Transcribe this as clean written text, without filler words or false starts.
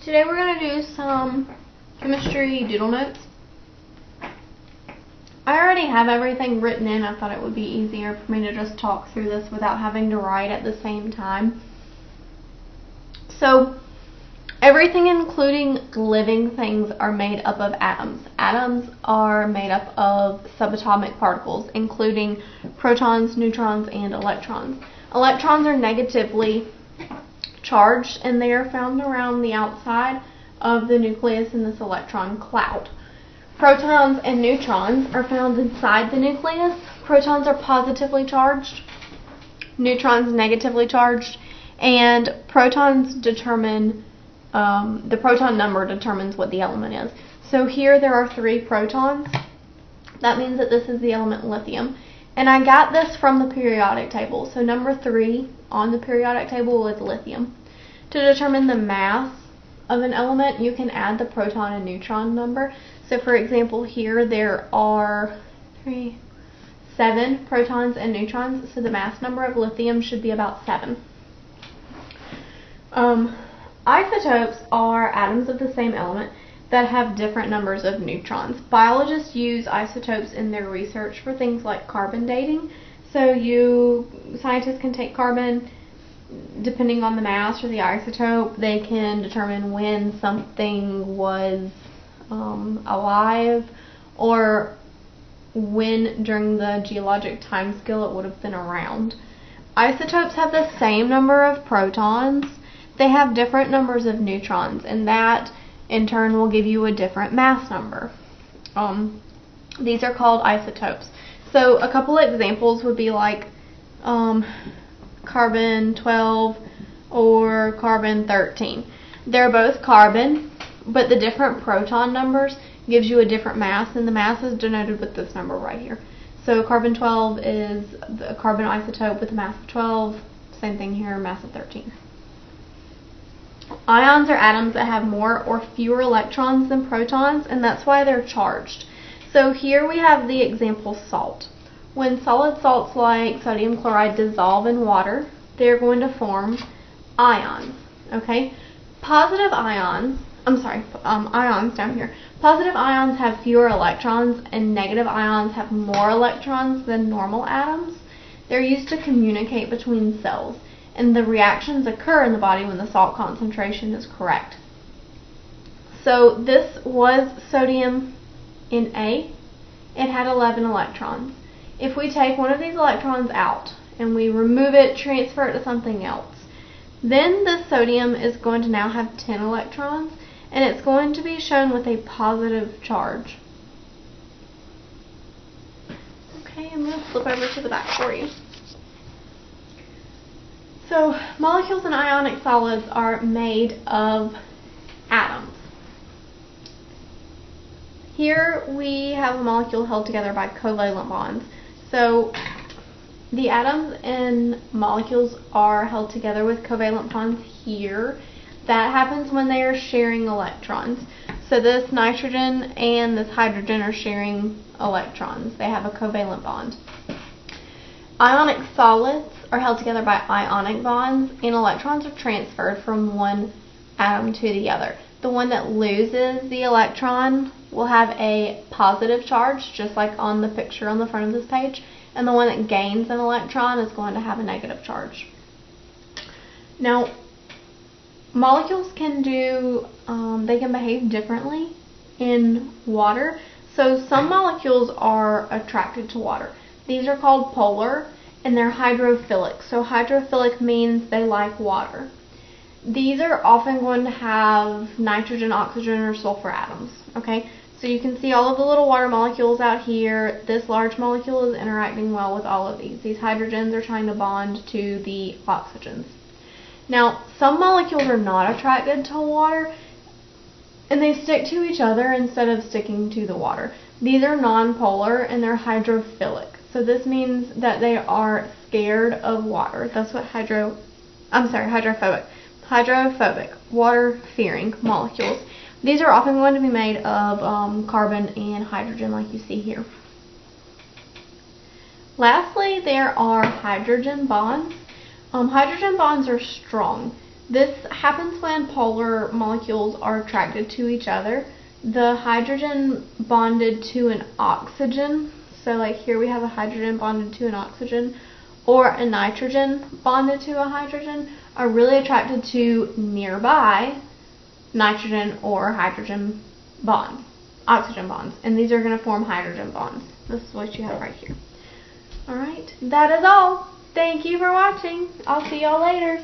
Today we're going to do some chemistry doodle notes. I already have everything written in. I thought it would be easier for me to just talk through this without having to write at the same time. So, everything including living things are made up of atoms. Atoms are made up of subatomic particles, including protons, neutrons, and electrons. Electrons are negatively charged, and they are found around the outside of the nucleus in this electron cloud. Protons and neutrons are found inside the nucleus. Protons are positively charged, neutrons negatively charged, and protons determine, the proton number determines what the element is. So here there are 3 protons. That means that this is the element lithium. And I got this from the periodic table. So number 3 on the periodic table is lithium. To determine the mass of an element, you can add the proton and neutron number. So for example, here there are 7 protons and neutrons, so the mass number of lithium should be about 7. Isotopes are atoms of the same element that have different numbers of neutrons. Biologists use isotopes in their research for things like carbon dating. So scientists can take carbon, depending on the mass or the isotope, they can determine when something was alive or when during the geologic time scale it would have been around. Isotopes have the same number of protons. They have different numbers of neutrons, and that in turn will give you a different mass number. These are called isotopes. So a couple of examples would be like carbon 12 or carbon 13. They're both carbon, but the different proton numbers gives you a different mass, and the mass is denoted with this number right here. So carbon 12 is the carbon isotope with a mass of 12. Same thing here, mass of 13. Ions are atoms that have more or fewer electrons than protons, and that's why they're charged. So here we have the example salt. When solid salts like sodium chloride dissolve in water, they're going to form ions. Okay? Ions down here. Positive ions have fewer electrons, and negative ions have more electrons than normal atoms. They're used to communicate between cells, and the reactions occur in the body when the salt concentration is correct. So this was sodium in A. It had 11 electrons. If we take one of these electrons out and we remove it, transfer it to something else, then the sodium is going to now have 10 electrons, and it's going to be shown with a positive charge. Okay, I'm going to flip over to the back for you. So, molecules in ionic solids are made of atoms. Here we have a molecule held together by covalent bonds. So, the atoms in molecules are held together with covalent bonds here. That happens when they are sharing electrons. So this nitrogen and this hydrogen are sharing electrons. They have a covalent bond. Ionic solids are held together by ionic bonds, and electrons are transferred from one atom to the other. The one that loses the electron will have a positive charge, just like on the picture on the front of this page, and the one that gains an electron is going to have a negative charge. Now, molecules can they can behave differently in water. So some molecules are attracted to water. These are called polar, and they're hydrophilic. So hydrophilic means they like water. These are often going to have nitrogen, oxygen, or sulfur atoms. Okay, so you can see all of the little water molecules out here. This large molecule is interacting well with all of these. These hydrogens are trying to bond to the oxygens. Now, some molecules are not attracted to water, and they stick to each other instead of sticking to the water. These are nonpolar, and they're hydrophilic. So this means that they are scared of water. That's what hydrophobic. Hydrophobic, water-fearing molecules. These are often going to be made of carbon and hydrogen, like you see here. Lastly, there are hydrogen bonds. Hydrogen bonds are strong. This happens when polar molecules are attracted to each other. The hydrogen bonded to an oxygen, so like here we have a hydrogen bonded to an oxygen, or a nitrogen bonded to a hydrogen, are really attracted to nearby nitrogen or hydrogen bonds, oxygen bonds, and these are going to form hydrogen bonds. This is what you have right here. Alright, that is all. Thank you for watching. I'll see y'all later.